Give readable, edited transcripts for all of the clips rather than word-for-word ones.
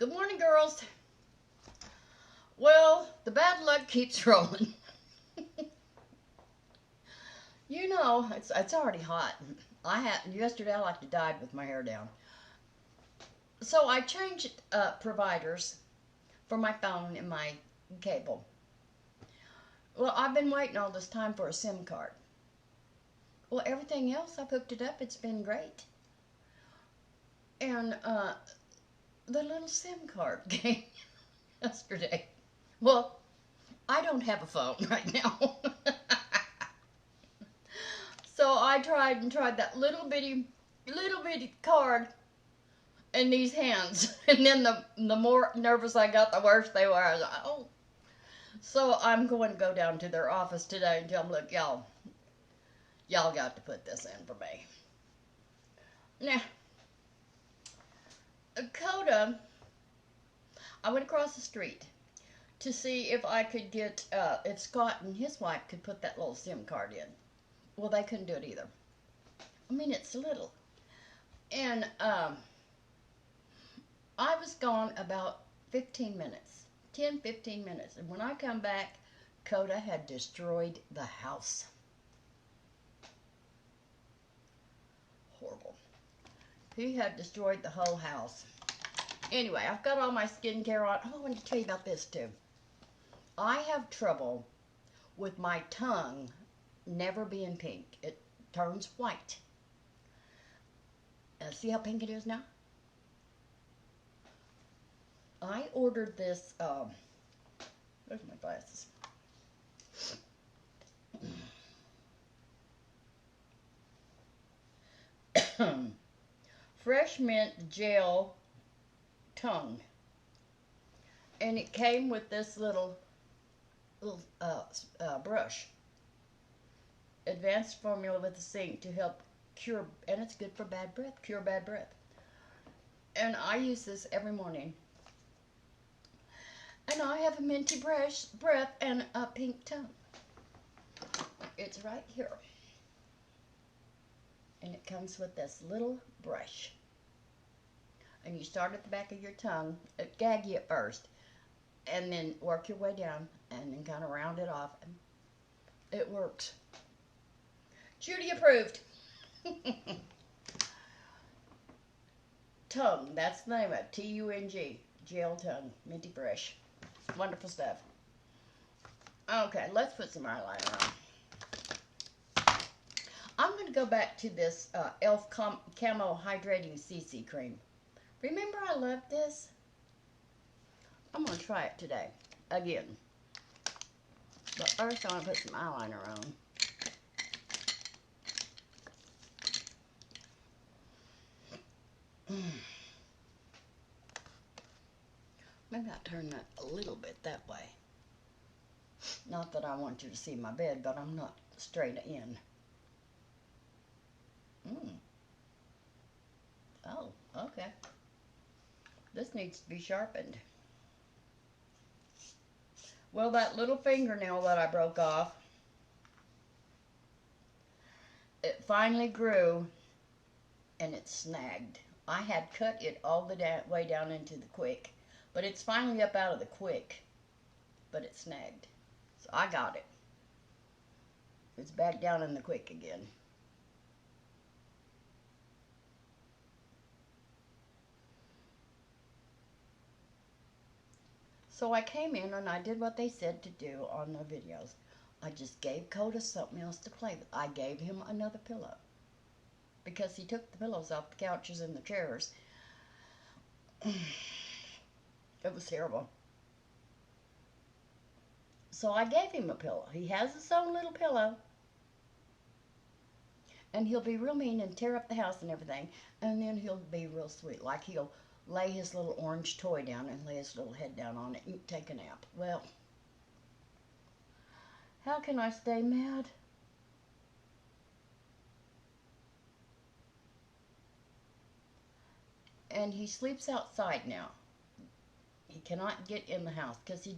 Good morning, girls. Well, the bad luck keeps rolling. You know, it's already hot. Yesterday I like to dive with my hair down. So I changed providers for my phone and my cable. Well, I've been waiting all this time for a SIM card. Well, everything else, I've hooked it up. It's been great. And the little SIM card came yesterday. Well, I don't have a phone right now. So I tried that little bitty card in these hands. And then the more nervous I got, the worse they were. I was like, oh. So I'm going to go down to their office today and tell them, look, y'all got to put this in for me. Now, Koda, I went across the street to see if I could get, if Scott and his wife could put that little SIM card in. Well, they couldn't do it either. I mean, it's little. And I was gone about 15 minutes, 10-15 minutes. And when I come back, Koda had destroyed the house. Horrible. He had destroyed the whole house. Anyway, I've got all my skincare on. Oh, I want to tell you about this too. I have trouble with my tongue never being pink. It turns white. See how pink it is now? I ordered this, where's my glasses? Fresh Mint Gel Tung. And it came with this little brush. Advanced formula with a zinc to help cure, and it's good for bad breath, cure bad breath. And I use this every morning. And I have a minty breath and a pink tongue. It's right here. And it comes with this little brush. And you start at the back of your tongue, gag you at first, and then work your way down, and then kind of round it off. And it works. Judy approved. Tung, that's the name of it. T-U-N-G. Gel Tung. Minty Fresh. Wonderful stuff. Okay, let's put some eyeliner on. I'm going to go back to this e.l.f. Camo Hydrating CC Cream. Remember I loved this? I'm going to try it today. Again. But first I want to put some eyeliner on. Maybe I'll turn that a little bit that way. Not that I want you to see my bed, but I'm not straight in. Oh, okay. This needs to be sharpened. Well, that little fingernail that I broke off, it finally grew and it snagged. I had cut it all the way down into the quick, but it's finally up out of the quick, but it snagged. So I got it. It's back down in the quick again. So I came in and I did what they said to do on the videos. I just gave Koda something else to play with. I gave him another pillow, because he took the pillows off the couches and the chairs. It was terrible. So I gave him a pillow. He has his own little pillow. And he'll be real mean and tear up the house and everything. And then he'll be real sweet. Like he'll lay his little orange toy down and lay his little head down on it and take a nap. Well, how can I stay mad? And he sleeps outside now. He cannot get in the house because he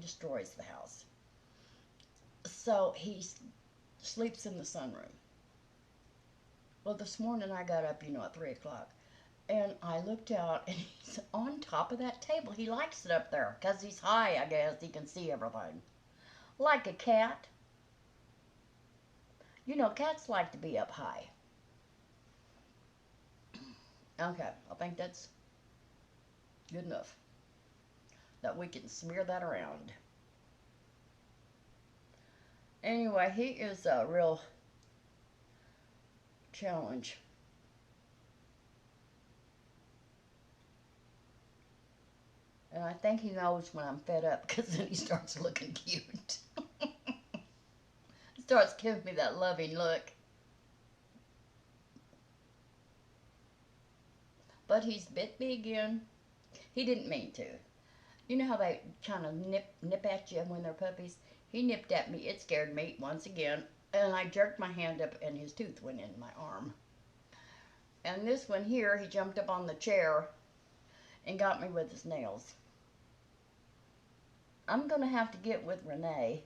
destroys the house. So he sleeps in the sunroom. Well, this morning I got up, at 3 o'clock, And I looked out, and he's on top of that table. He likes it up there because he's high, I guess. He can see everything. Like a cat. You know, cats like to be up high. Okay, I think that's good enough. That we can smear that around. Anyway, he is a real challenge. And I think he knows when I'm fed up, because then he starts looking cute. He starts giving me that loving look. But he's bit me again. He didn't mean to. You know how they kind of nip at you when they're puppies? He nipped at me. It scared me once again. And I jerked my hand up, and his tooth went in my arm. And this one here, he jumped up on the chair and got me with his nails. I'm going to have to get with Renee,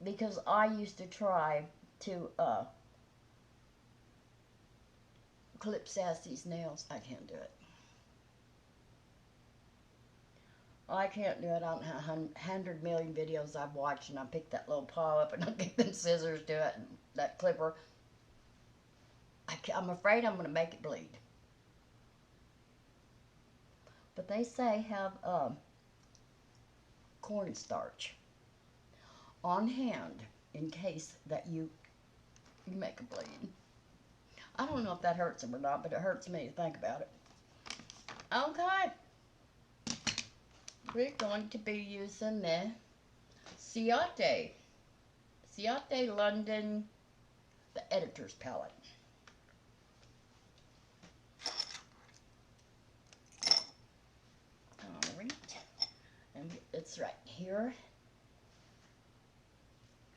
because I used to try to clip Sassy's nails. I can't do it. I can't do it. I don't know how 100 million videos I've watched, and I pick that little paw up and I get them scissors to it, and that clipper. I'm afraid I'm going to make it bleed. But they say have cornstarch on hand in case that you make a bleed. I don't know if that hurts him or not, but it hurts me to think about it. Okay. We're going to be using the Ciate London The Editors palette. Alright. And it's right here.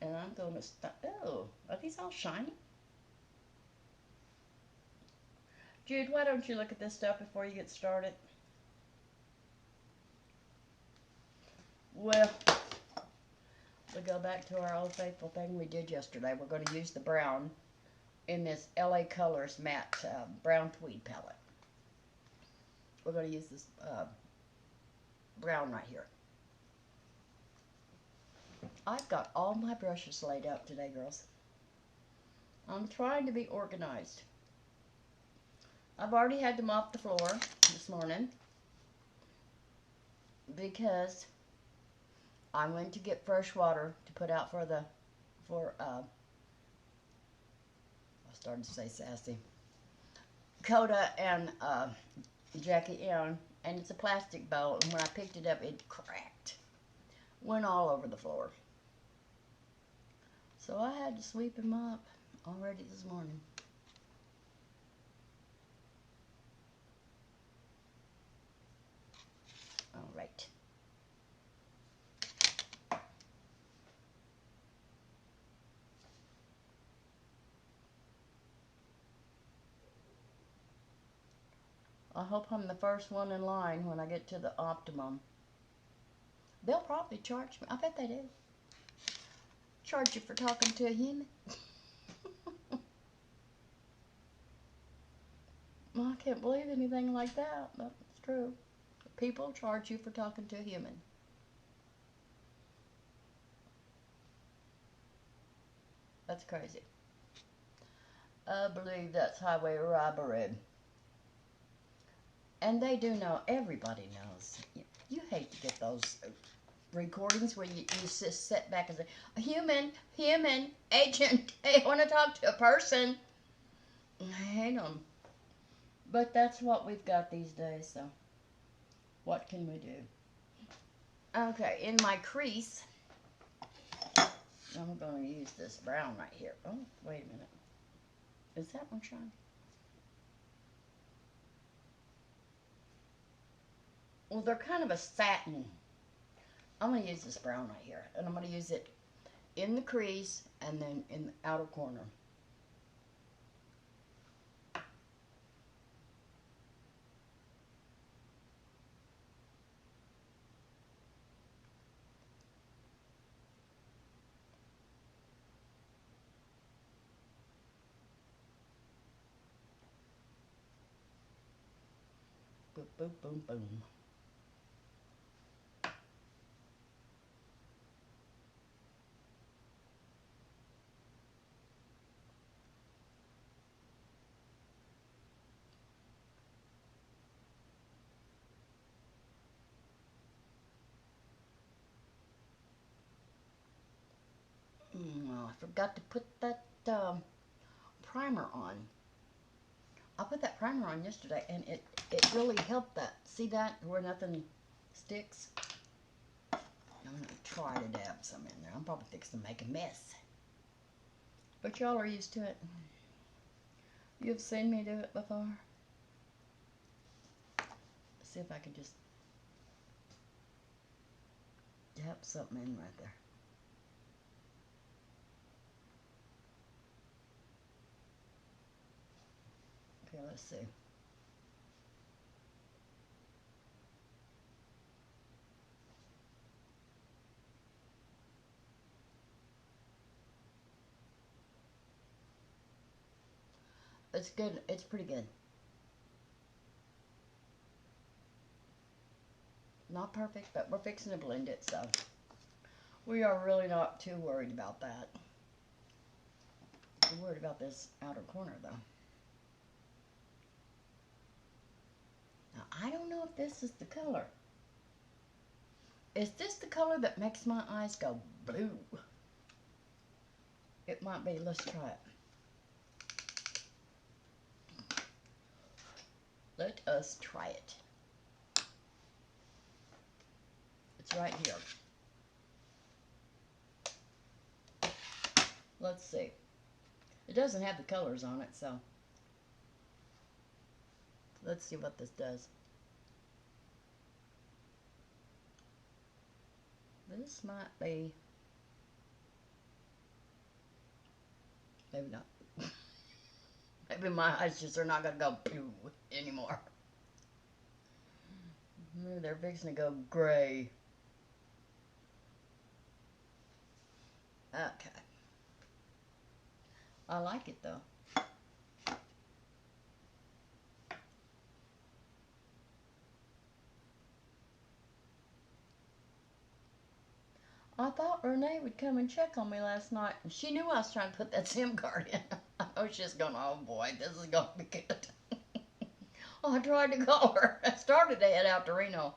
And I'm going to start. Oh, are these all shiny? Jude, why don't you look at this stuff before you get started? Well, we'll go back to our old faithful thing we did yesterday. We're going to use the brown in this LA Colors matte brown tweed palette. We're going to use this brown right here. I've got all my brushes laid out today, girls. I'm trying to be organized. I've already had to mop the floor this morning because I went to get fresh water to put out I started to say Sassy, Koda and Jackie Ann, and it's a plastic bowl, and when I picked it up, it cracked. Went all over the floor. So I had to sweep them up already this morning. All right. I hope I'm the first one in line when I get to the Optimum. They'll probably charge me. I bet they do. Charge you for talking to a human. Well, I can't believe anything like that, but it's true. People charge you for talking to a human. That's crazy. I believe that's highway robbery. And they do know, everybody knows. You hate to get those recordings where you just sit back and say, human, agent, I want to talk to a person. I hate them. But that's what we've got these days, so what can we do? Okay, in my crease, I'm going to use this brown right here. Oh, wait a minute. Is that one shiny? Well, they're kind of a satin. I'm going to use this brown right here, and I'm going to use it in the crease and then in the outer corner. boom, boom, boom, boom. I forgot to put that primer on. I put that primer on yesterday, and it really helped that. See that? Where nothing sticks? I'm going to try to dab some in there. I'm probably fixing to make a mess. But y'all are used to it. You've seen me do it before. Let's see if I can just dab something in right there. Okay, let's see. It's good. It's pretty good. Not perfect, but we're fixing to blend it, so we are really not too worried about that. We're worried about this outer corner, though. Now, I don't know if this is the color. Is this the color that makes my eyes go blue? It might be. Let's try it. Let us try it. It's right here. Let's see. It doesn't have the colors on it, so let's see what this does. This might be, maybe not. Maybe my eyes just are not going to go blue anymore. They're fixing to go gray. Okay. I like it though. I thought Renee would come and check on me last night. She knew I was trying to put that SIM card in. I was just going, oh boy, this is going to be good. Oh, I tried to call her. I started to head out to Reno.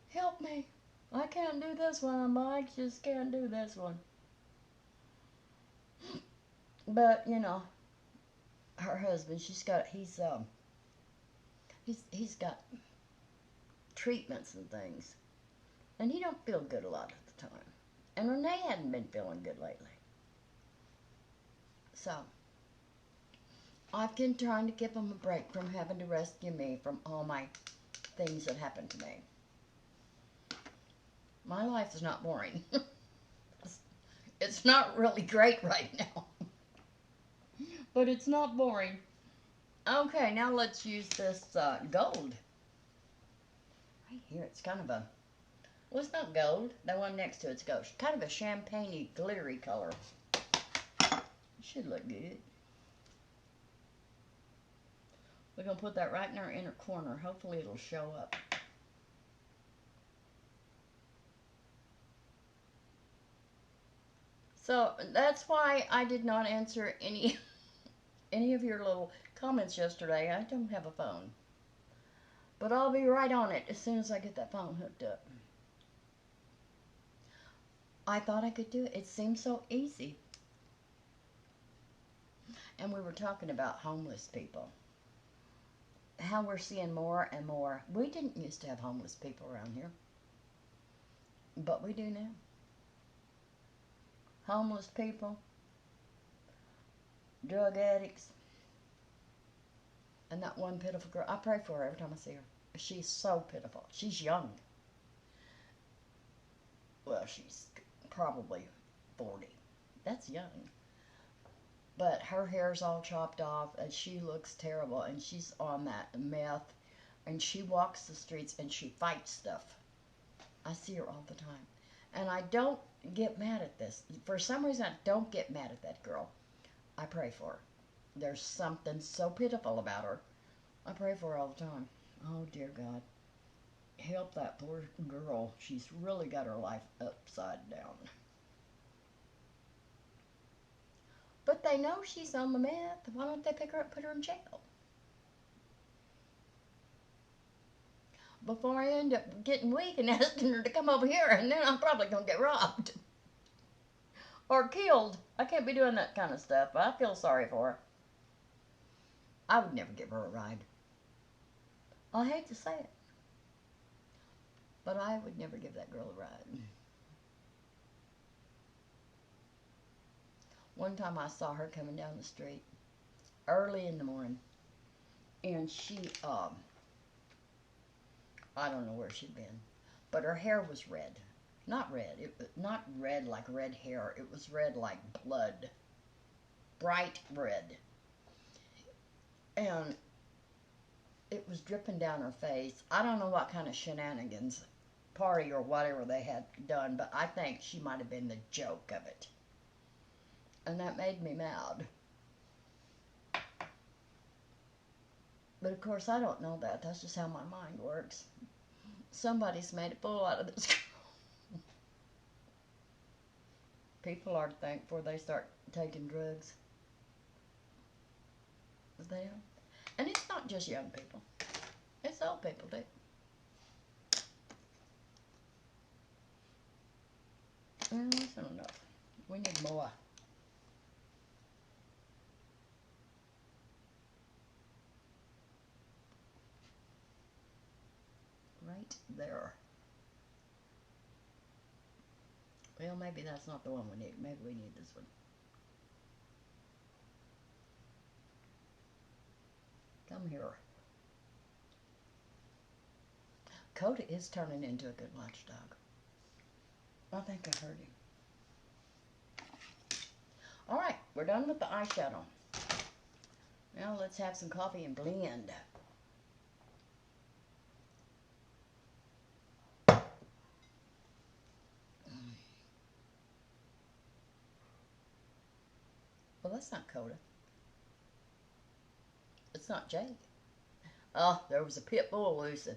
Help me. I can't do this one. I just can't do this one. But, you know, her husband, he's got treatments and things. And he don't feel good a lot of the time. And Renee hadn't been feeling good lately. So, I've been trying to give him a break from having to rescue me from all my things that happened to me. My life is not boring. It's not really great right now. But it's not boring. Okay, now let's use this gold. Right here, it's kind of a, well, it's not gold. The one next to it's gold. It's kind of a champagne-y, glittery color. It should look good. We're going to put that right in our inner corner. Hopefully it'll show up. So that's why I did not answer any of your little comments yesterday. I don't have a phone. But I'll be right on it as soon as I get that phone hooked up. I thought I could do it. It seemed so easy. And we were talking about homeless people. How we're seeing more and more. We didn't used to have homeless people around here. But we do now. Homeless people. Drug addicts. And that one pitiful girl. I pray for her every time I see her. She's so pitiful. She's young. Well, she's probably 40. That's young. But her hair's all chopped off, and she looks terrible, and she's on that meth, and she walks the streets, and she fights stuff. I see her all the time. And I don't get mad at this. For some reason, I don't get mad at that girl. I pray for her. There's something so pitiful about her. I pray for her all the time. Oh, dear God. Help that poor girl. She's really got her life upside down. But they know she's on the meth. Why don't they pick her up and put her in jail? Before I end up getting weak and asking her to come over here, and then I'm probably going to get robbed. Or killed. I can't be doing that kind of stuff. I feel sorry for her. I would never give her a ride. I hate to say it, but I would never give that girl a ride. One time I saw her coming down the street early in the morning, and she, I don't know where she'd been, but her hair was red. Not red. Not red like red hair. It was red like blood. Bright red. And it was dripping down her face. I don't know what kind of shenanigans, party or whatever they had done, but I think she might have been the joke of it. And that made me mad. But of course I don't know that. That's just how my mind works. Somebody's made a fool out of this girl. People are to thank before they start taking drugs. But they don't. And it's not just young people. It's old people too. That's not enough. We need more. Right there. Well, maybe that's not the one we need. Maybe we need this one. Come here. Koda is turning into a good watchdog. I think I heard him. Alright, we're done with the eyeshadow. Now let's have some coffee and blend. Well, that's not Koda. It's not Jake. Oh, there was a pit bull loose.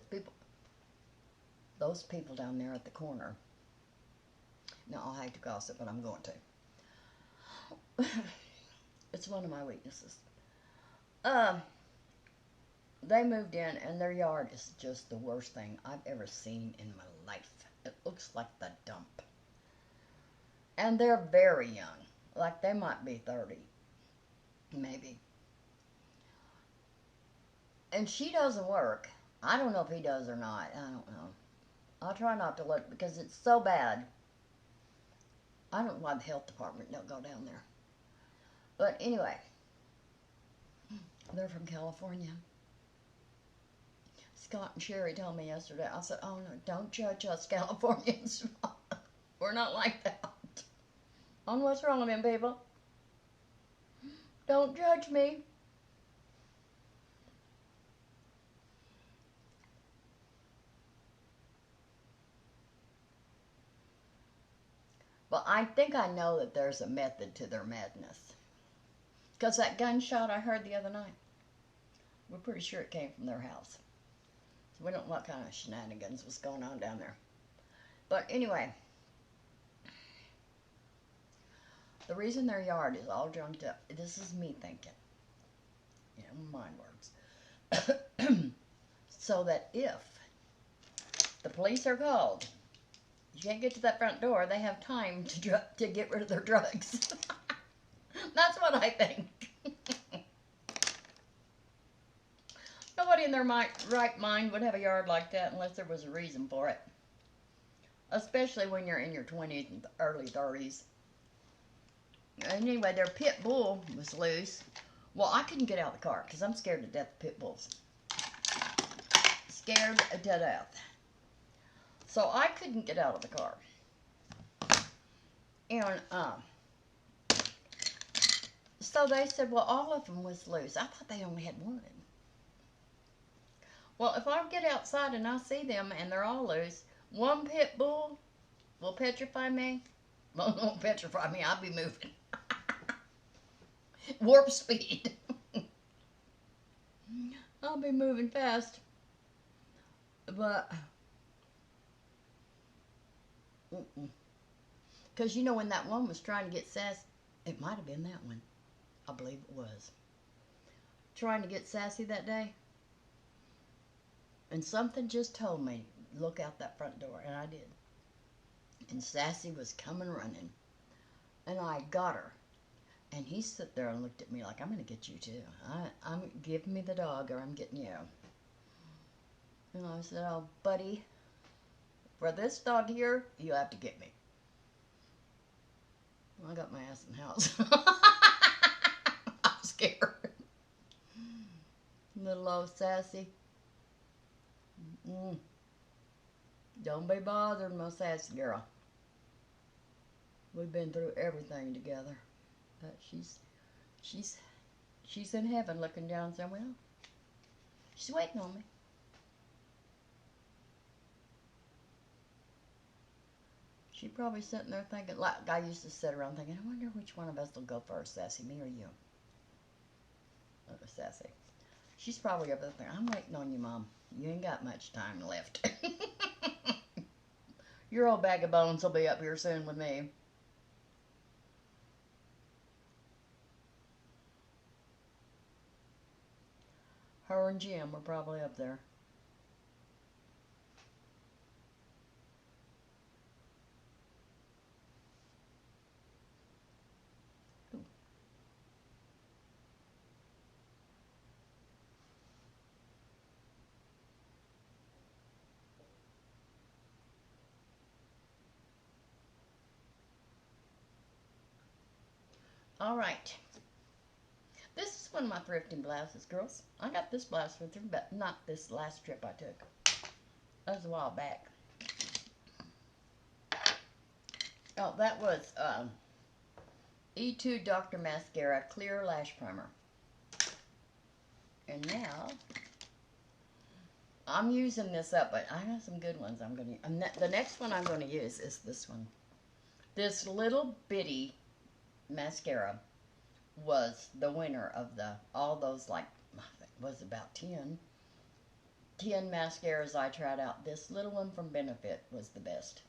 Those people down there at the corner. No, I hate to gossip, but I'm going to. It's one of my weaknesses. They moved in, and their yard is just the worst thing I've ever seen in my life. It looks like the dump. And they're very young. Like, they might be 30. Maybe. And she doesn't work. I don't know if he does or not. I don't know. I'll try not to look because it's so bad. I don't know why the health department don't go down there. But anyway, they're from California. Scott and Sherry told me yesterday. I said, oh no, don't judge us Californians. We're not like that. On what's wrong with them people? Don't judge me. Well, I think I know that there's a method to their madness. Because that gunshot I heard the other night, we're pretty sure it came from their house. So we don't know what kind of shenanigans was going on down there. But anyway, the reason their yard is all drunked up, this is me thinking, you know, mind words, so that if the police are called, you can't get to that front door, they have time to get rid of their drugs. That's what I think. Nobody in their right mind would have a yard like that unless there was a reason for it. Especially when you're in your 20s and early 30s. Anyway, their pit bull was loose. Well, I couldn't get out of the car because I'm scared to death of pit bulls. Scared to death. So I couldn't get out of the car. And, so they said, well, all of them was loose. I thought they only had one. Well, if I get outside and I see them and they're all loose, one pit bull will petrify me. Well, it won't petrify me. I'll be moving. Warp speed. I'll be moving fast. But, because you know when that one was trying to get sassy, it might have been that one. I believe it was. Trying to get sassy that day. And something just told me, look out that front door. And I did. And Sassy was coming running. And I got her. And he stood there and looked at me like, I'm going to get you too. I'm give me the dog or I'm getting you. And I said, oh, buddy, for this dog here, you have to get me. I got my ass in the house. I'm scared. Little old Sassy. Don't be bothered, my sassy girl. We've been through everything together. But she's in heaven looking down somewhere. She's waiting on me. She's probably sitting there thinking, like I used to sit around thinking, I wonder which one of us will go first, Sassy, me or you? Oh, Sassy. She's probably up there thinking, I'm waiting on you, Mom. You ain't got much time left. Your old bag of bones will be up here soon with me. Her and Jim were probably up there. All right. This is one of my thrifting blouses, girls. I got this blouse with her, but not this last trip I took. That was a while back. Oh, that was Etude Dr Mascara Clear Lash Primer. And now, I'm using this up, but I got some good ones I'm going to. The next one I'm going to use is this one. This little bitty mascara was the winner of all those, like, I think it was about 10 mascaras I tried out. This little one from Benefit was the best.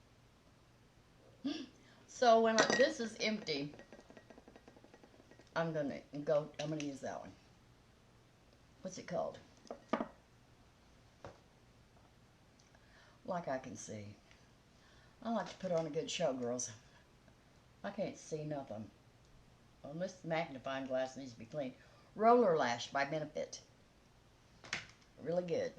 So when this is empty, I'm gonna use that one. What's it called? Like I can see. I like to put on a good show, girls. I can't see nothing. Well, this magnifying glass needs to be clean. Roller Lash by Benefit. Really good.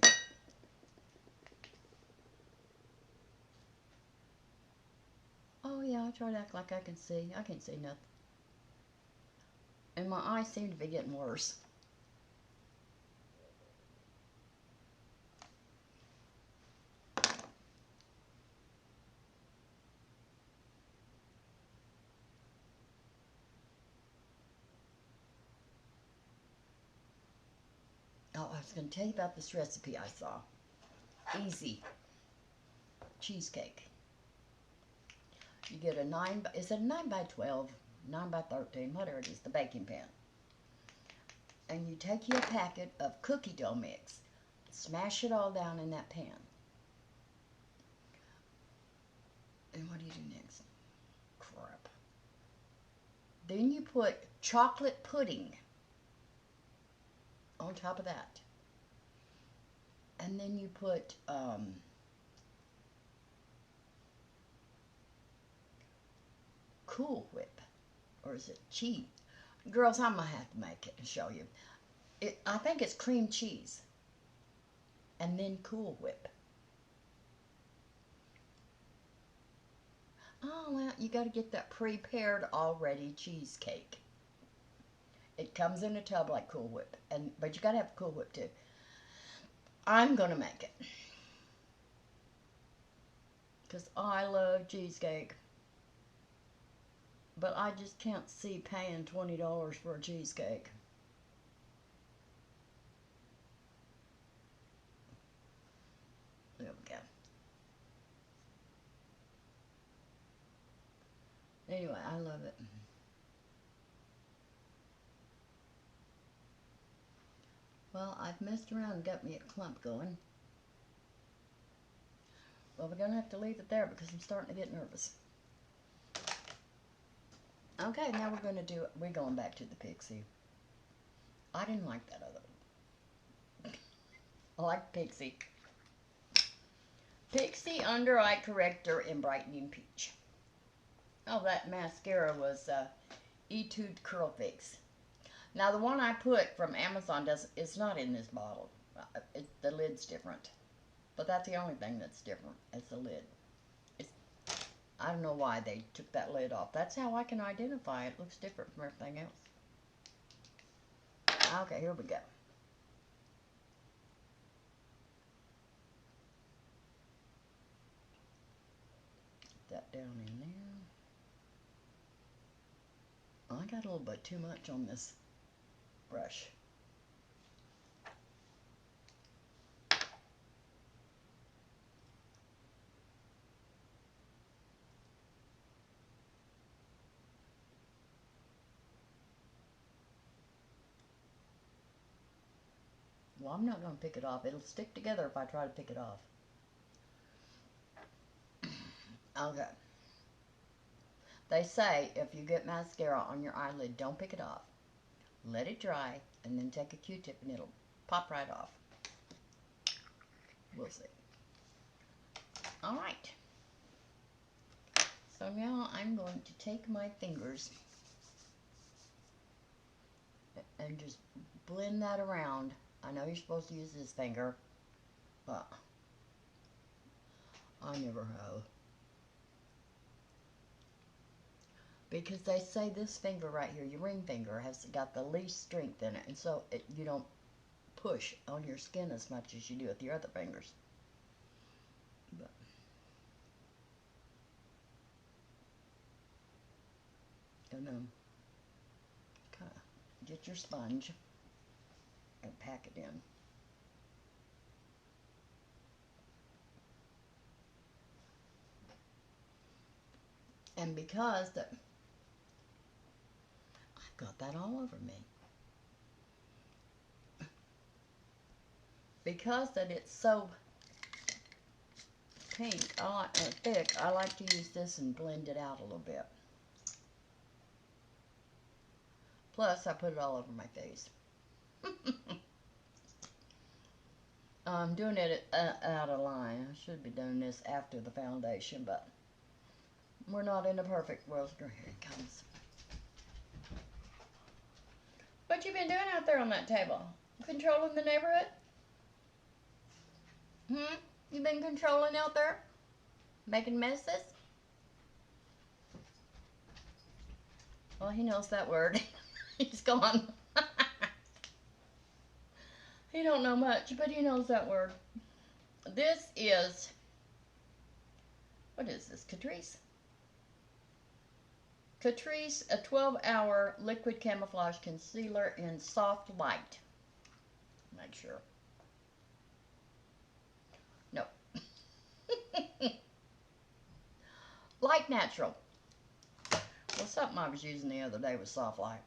Oh yeah, I try to act like I can see. I can't see nothing. And my eyes seem to be getting worse. Oh, I was going to tell you about this recipe I saw. Easy cheesecake. You get a 9 by 12, 9 by 13, whatever it is, the baking pan. And you take you a packet of cookie dough mix, smash it all down in that pan. And what do you do next? Crap. Then you put chocolate pudding on top of that. And then you put Cool Whip, or is it cheese? Girls, I'm going to have to make it and show you. I think it's cream cheese. And then Cool Whip. Oh, well, you got to get that prepared already cheesecake. It comes in a tub like Cool Whip, but you got to have Cool Whip too. I'm going to make it. Because I love cheesecake. But I just can't see paying $20 for a cheesecake. There we go. Anyway, I love it. Well, I've messed around and got me a clump going. Well, we're going to have to leave it there because I'm starting to get nervous. Okay, now we're going back to the Pixi. I didn't like that other one. I like Pixi. Pixi Undereye Corrector in Brightening Peach. Oh, that mascara was Etude Curl Fix. Now, the one I put from Amazon is not in this bottle. The lid's different. But that's the only thing that's different, is the lid. I don't know why they took that lid off. That's how I can identify it. It looks different from everything else. Okay, here we go. Put that down in there. I got a little bit too much on this brush. Well, I'm not going to pick it off. It'll stick together if I try to pick it off. Okay. They say if you get mascara on your eyelid, don't pick it off. Let it dry, and then take a Q-tip and it'll pop right off. We'll see. All right. So now I'm going to take my fingers and just blend that around. I know you're supposed to use this finger, but I never have. Because they say this finger right here, your ring finger, has got the least strength in it, and so you don't push on your skin as much as you do with your other fingers. But and then kind of get your sponge and pack it in. And because I've got that all over me. Because that it's so pink and thick, I like to use this and blend it out a little bit. Plus, I put it all over my face. I'm doing it out of line. I should be doing this after the foundation, but we're not in a perfect world. Here it comes. What you been doing out there on that table? Controlling the neighborhood? You been controlling out there? Making messes? Well, he knows that word. He's gone. He don't know much, but he knows that word. This is, what is this, Catrice? Catrice, a 12-hour liquid camouflage concealer in soft light. Make sure. No. Light natural. Well, something I was using the other day was soft light.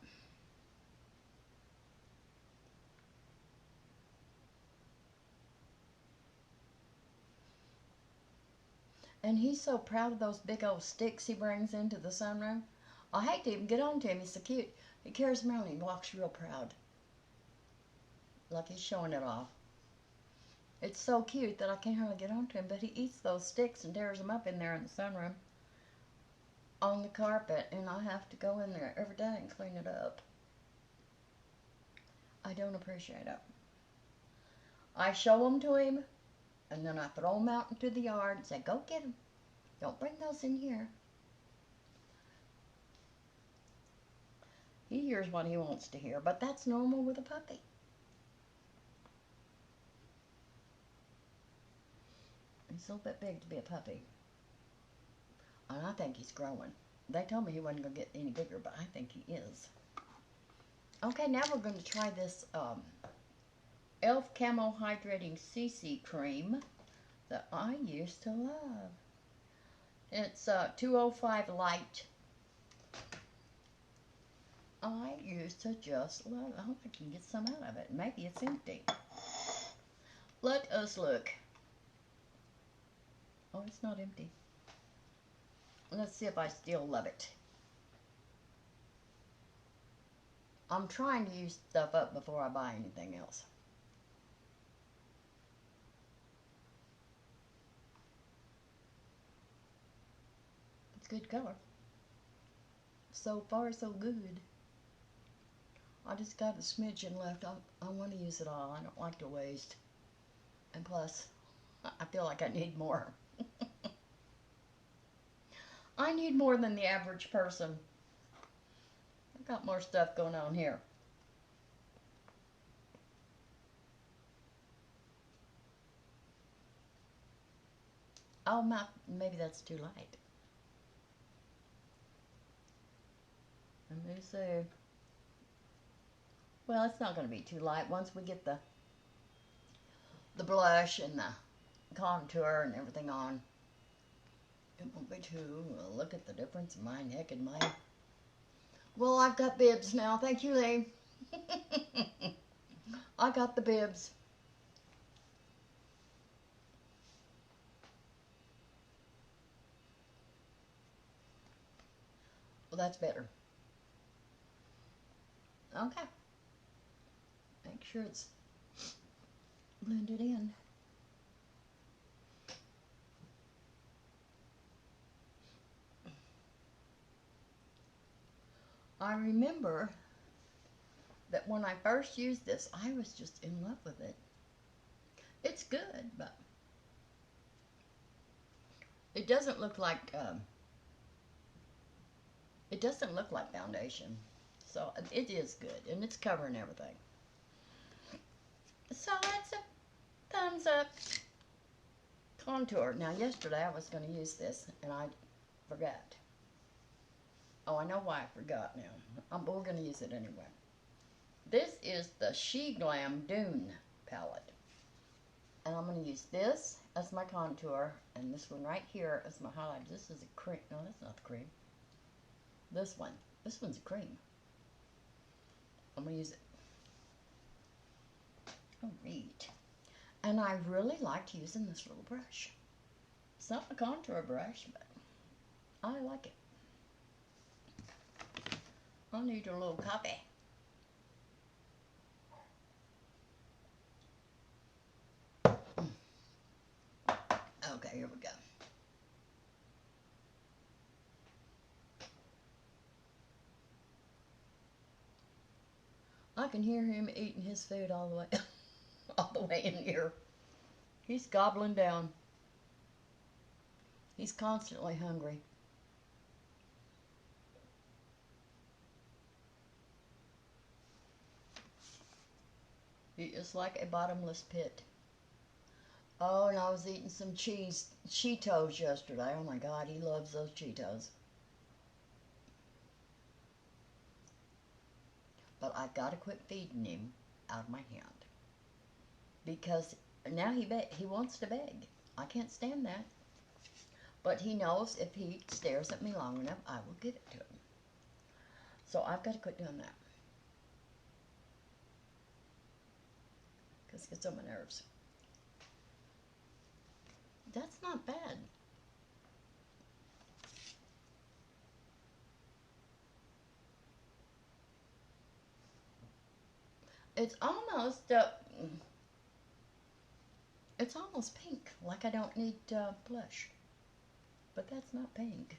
And he's so proud of those big old sticks he brings into the sunroom. I hate to even get on to him. He's so cute. He carries them around and he walks real proud. Like he's showing it off. It's so cute that I can't hardly get on to him. But he eats those sticks and tears them up in there in the sunroom. On the carpet. And I have to go in there every day and clean it up. I don't appreciate it. I show them to him. And then I throw them out into the yard and say, go get them. Don't bring those in here. He hears what he wants to hear, but that's normal with a puppy. He's a little bit big to be a puppy. And I think he's growing. They told me he wasn't going to get any bigger, but I think he is. Okay, now we're going to try this e.l.f. Camo Hydrating CC Cream that I used to love. It's 205 Light. I used to just love it. I hope I can get some out of it. Maybe it's empty. Let us look. Oh, it's not empty. Let's see if I still love it. I'm trying to use stuff up before I buy anything else. It's good color. So far, so good. I just got a smidgen left. I want to use it all. I don't like to waste. And plus, I feel like I need more. I need more than the average person. I've got more stuff going on here. Oh, maybe that's too light. Let me see. Well, it's not going to be too light once we get the blush and the contour and everything on. It won't be too. Look at the difference in my neck and my. Well, I've got bibs now. Thank you, Lee. I got the bibs. Well, that's better. Okay. Make sure it's blended in. I remember that when I first used this, I was just in love with it. It's good, but it doesn't look like foundation. So it is good, and it's covering everything. So that's a thumbs up. Contour. Now, yesterday I was going to use this, and I forgot. Oh, I know why I forgot now. But we're going to use it anyway. This is the Sheglam Dune palette. And I'm going to use this as my contour, and this one right here as my highlight. This is a cream. No, that's not the cream. This one's a cream. I'm going to use it. Oh, neat. And I really liked using this little brush. It's not a contour brush, but I like it. I need a little coffee. Okay, here we go. I can hear him eating his food all the way in here. He's gobbling down. He's constantly hungry. He is like a bottomless pit. Oh, and I was eating some Cheetos yesterday. Oh my God, he loves those Cheetos. But I've got to quit feeding him out of my hand. Because now he wants to beg. I can't stand that. But he knows if he stares at me long enough, I will give it to him. So I've got to quit doing that. Because it gets on my nerves. That's not bad. It's almost pink, like I don't need blush. But that's not pink.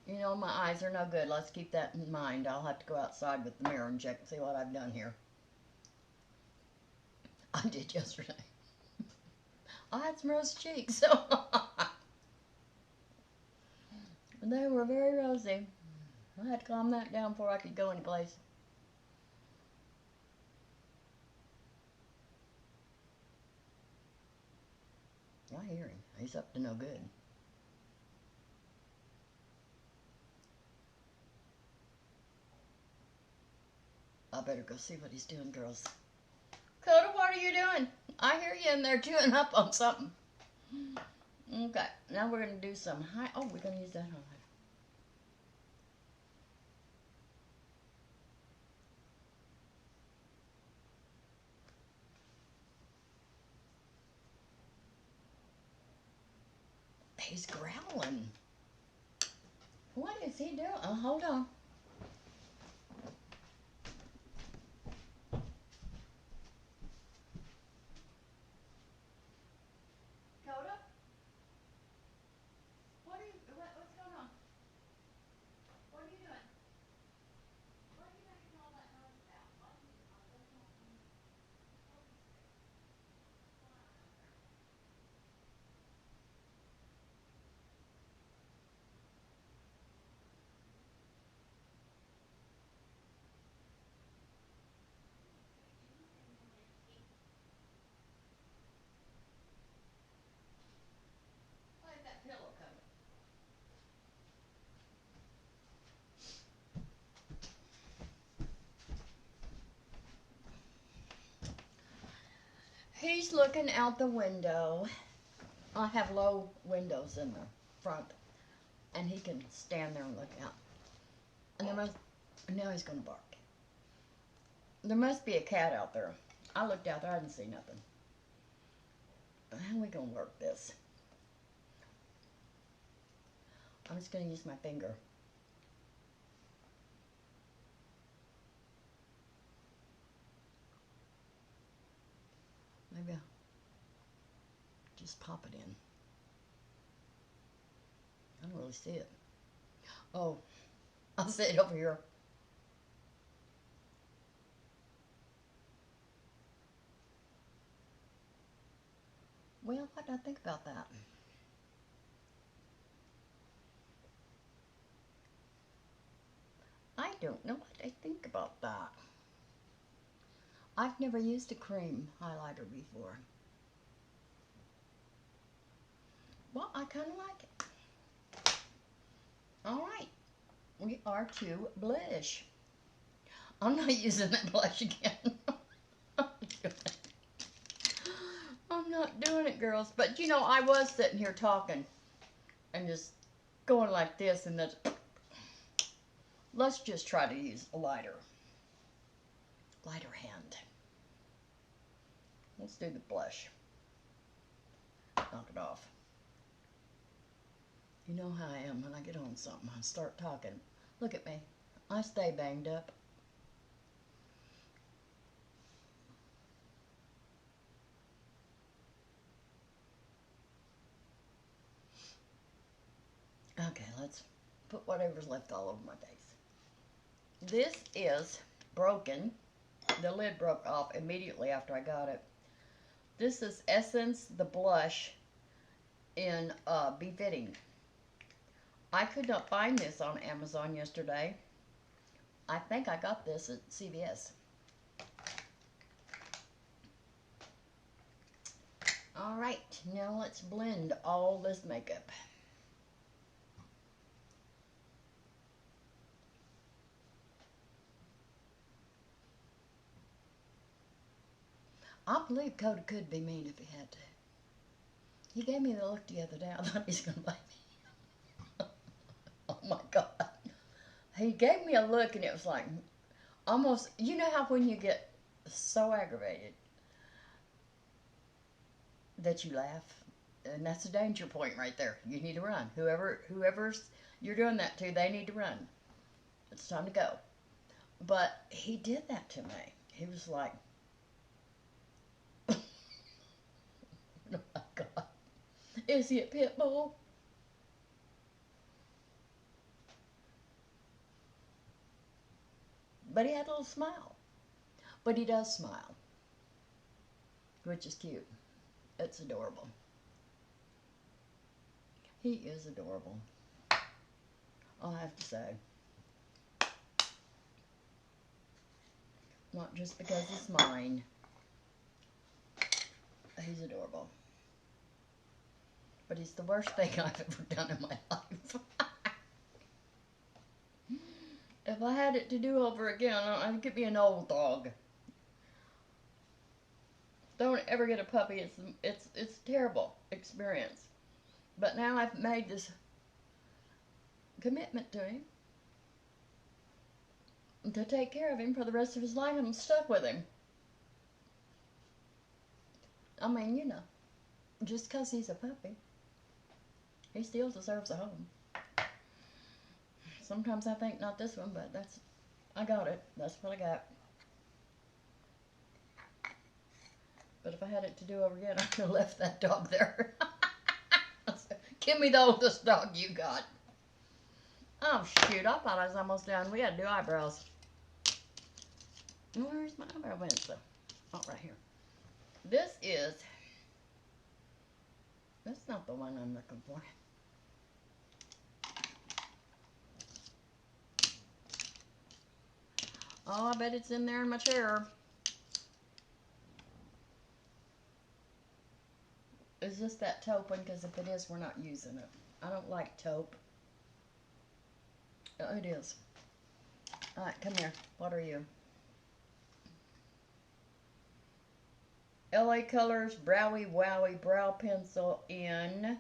You know, my eyes are no good. Let's keep that in mind. I'll have to go outside with the mirror and check and see what I've done here. I did yesterday. I had some rosy cheeks, so they were very rosy. I had to calm that down before I could go anyplace. I hear him. He's up to no good. I better go see what he's doing, girls. Koda, what are you doing? I hear you in there chewing up on something. Okay, now we're going to do some oh, we're going to use that highlighter. He's growling. What is he doing? Oh, hold on. Koda? What's going on? What are you doing? What are you making all that noise about? What are you doing? Why is that pillow coming? He's looking out the window. I have low windows in the front, and he can stand there and look out. And now he's going to bark. There must be a cat out there. I looked out there, I didn't see nothing. How are we going to work this? I'm just going to use my finger. Maybe I'll just pop it in. I don't really see it. Oh, I'll see it over here. Well, what do I think about that? I don't know what I think about that. I've never used a cream highlighter before. Well, I kind of like it. All right, we are to blush. I'm not using that blush again. I'm not doing it, girls. But, you know, I was sitting here talking and just going like this, and then let's just try to use a lighter hand. Let's do the blush. Knock it off. You know how I am when I get on something. I start talking. Look at me. I stay banged up. Okay, let's put whatever's left all over my face. This is broken. The lid broke off immediately after I got it. This is Essence, the blush in Befitting. I could not find this on Amazon yesterday. I think I got this at CVS. All right, now let's blend all this makeup. I believe Koda could be mean if he had to. He gave me the look the other day. I thought he was going to bite me. Oh my God. He gave me a look and it was like almost, you know how when you get so aggravated that you laugh? And that's a danger point right there. You need to run. Whoever's you're doing that to, they need to run. It's time to go. But he did that to me. He was like, oh my God. Is he a pit bull? But he had a little smile. But he does smile, which is cute. It's adorable. He is adorable, I'll have to say. Not just because he's mine. He's adorable. But he's the worst thing I've ever done in my life. If I had it to do over again, I'd get me an old dog. Don't ever get a puppy. It's a terrible experience. But now I've made this commitment to him to take care of him for the rest of his life. I'm stuck with him. I mean, you know, just because he's a puppy. He still deserves a home. Sometimes I think not this one, but I got it. That's what I got. But if I had it to do over again, I could have left that dog there. Give me the oldest dog you got. Oh, shoot. I thought I was almost done. We got to do eyebrows. Where's my eyebrow pencil? Oh, right here. That's not the one I'm looking for. Oh, I bet it's in there in my chair. Is this that taupe one? Because if it is, we're not using it. I don't like taupe. Oh, it is. Alright, come here. What are you? LA Colors Browy Wowie Brow Pencil in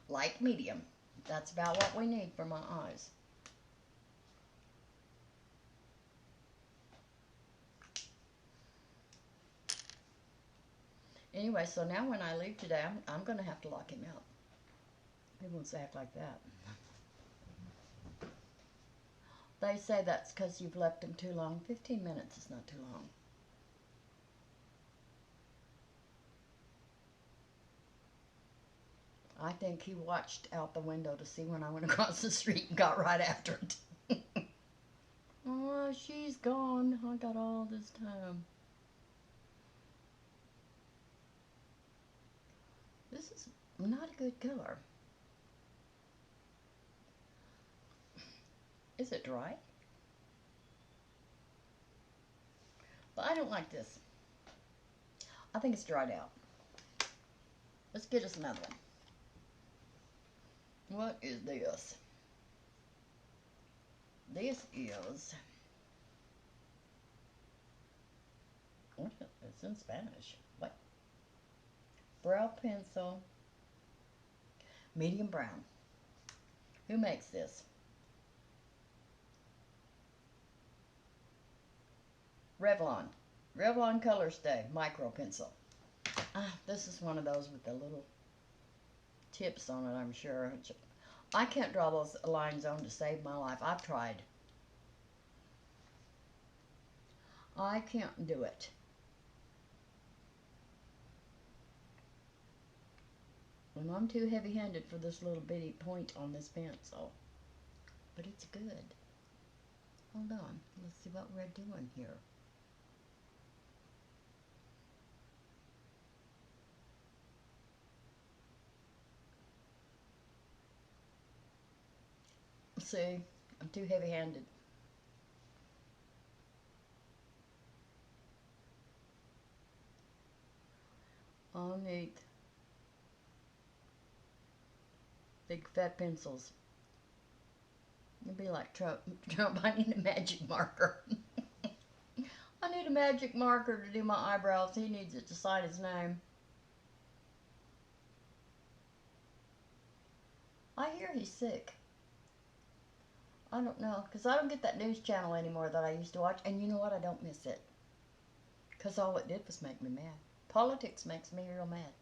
light medium. That's about what we need for my eyes. Anyway, so now when I leave today, I'm going to have to lock him out. He won't act like that. They say that's because you've left him too long. 15 minutes is not too long. I think he watched out the window to see when I went across the street and got right after it. Oh, she's gone. I got all this time. This is not a good color. Is it dry? But I don't like this. I think it's dried out. Let's get us another one. What is this? This is... It's in Spanish. What? Brow pencil. Medium brown. Who makes this? Revlon Color Stay Micro Pencil. This is one of those with the little tips on it, I'm sure. I can't draw those lines on to save my life. I've tried. I can't do it. And I'm too heavy-handed for this little bitty point on this pencil. But it's good. Hold on. Let's see what we're doing here. See, I'm too heavy-handed. I'll need big fat pencils. It'd be like Trump. I need a magic marker. I need a magic marker to do my eyebrows. He needs it to sign his name. I hear he's sick. I don't know, because I don't get that news channel anymore that I used to watch. And you know what? I don't miss it. Because all it did was make me mad. Politics makes me real mad.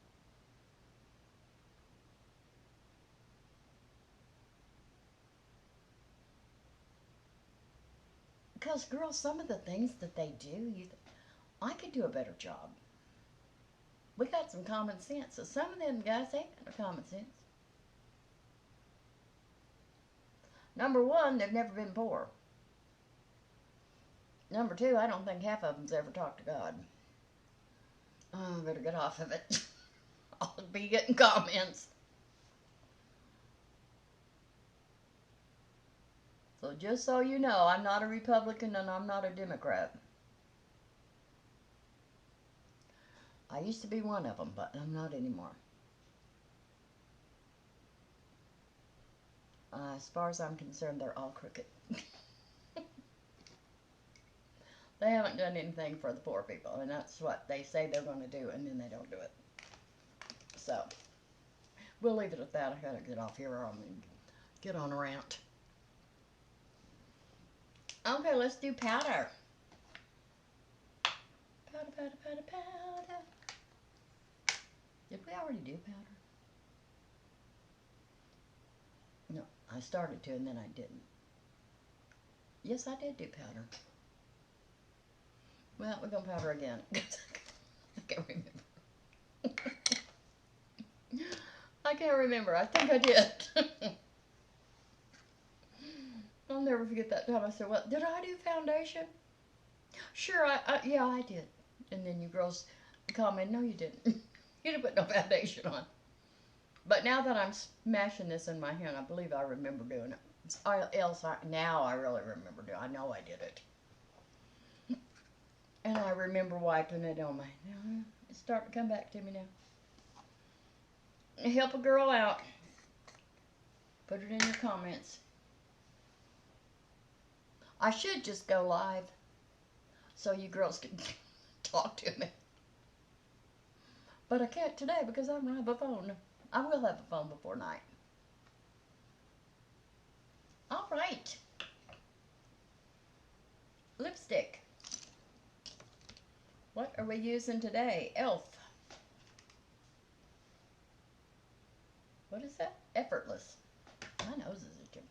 Because, girls, some of the things that they do, I could do a better job. We got some common sense. So some of them guys ain't got no common sense. Number one, they've never been poor. Number two, I don't think half of them's ever talked to God. Oh, I better get off of it. I'll be getting comments. So just so you know, I'm not a Republican and I'm not a Democrat. I used to be one of them, but I'm not anymore. As far as I'm concerned, they're all crooked. They haven't done anything for the poor people, and that's what they say they're going to do, and then they don't do it. So, we'll leave it at that. I gotta get off here or I'm going to get on a rant. Okay, let's do powder. Powder, powder, powder, powder. Did we already do powder? I started to and then I didn't. Yes, I did do powder. Well, we're going to powder again. I can't remember. I can't remember. I think I did. I'll never forget that time I said, well, did I do foundation? Sure, yeah, I did. And then you girls comment, no, you didn't. You didn't put no foundation on. But now that I'm smashing this in my hand, I believe I remember doing it. Now I really remember doing it. I know I did it. And I remember wiping it on my... It's starting to come back to me now. Help a girl out. Put it in your comments. I should just go live so you girls can talk to me. But I can't today because I don't have a phone. I will have a phone before night. All right. Lipstick. What are we using today? Elf. What is that? Effortless. My nose is itching.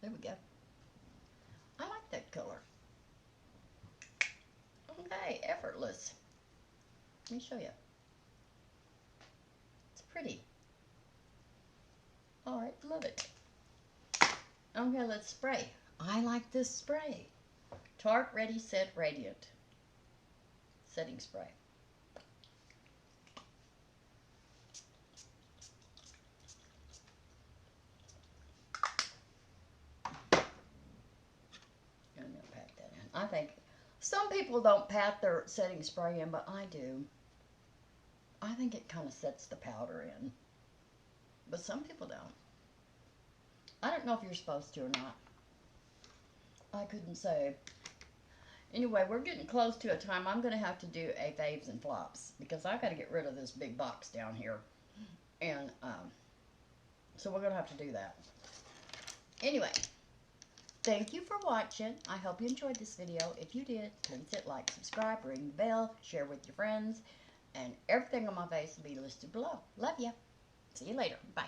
There we go. I like that color. Okay, Effortless. Let me show you. It's pretty. All right, love it. Okay, let's spray. I like this spray. Tarte Ready Set Radiant setting spray. I'm gonna pat that in. I think some people don't pat their setting spray in, but I do. I think it kind of sets the powder in, but some people don't. I don't know if you're supposed to or not. I couldn't say. Anyway, we're getting close to a time. I'm going to have to do a faves and flops because I got to get rid of this big box down here. And so we're going to have to do that. Anyway, thank you for watching. I hope you enjoyed this video. If you did, please hit like, subscribe, ring the bell, share with your friends, and everything on my face will be listed below. Love ya. See you later. Bye.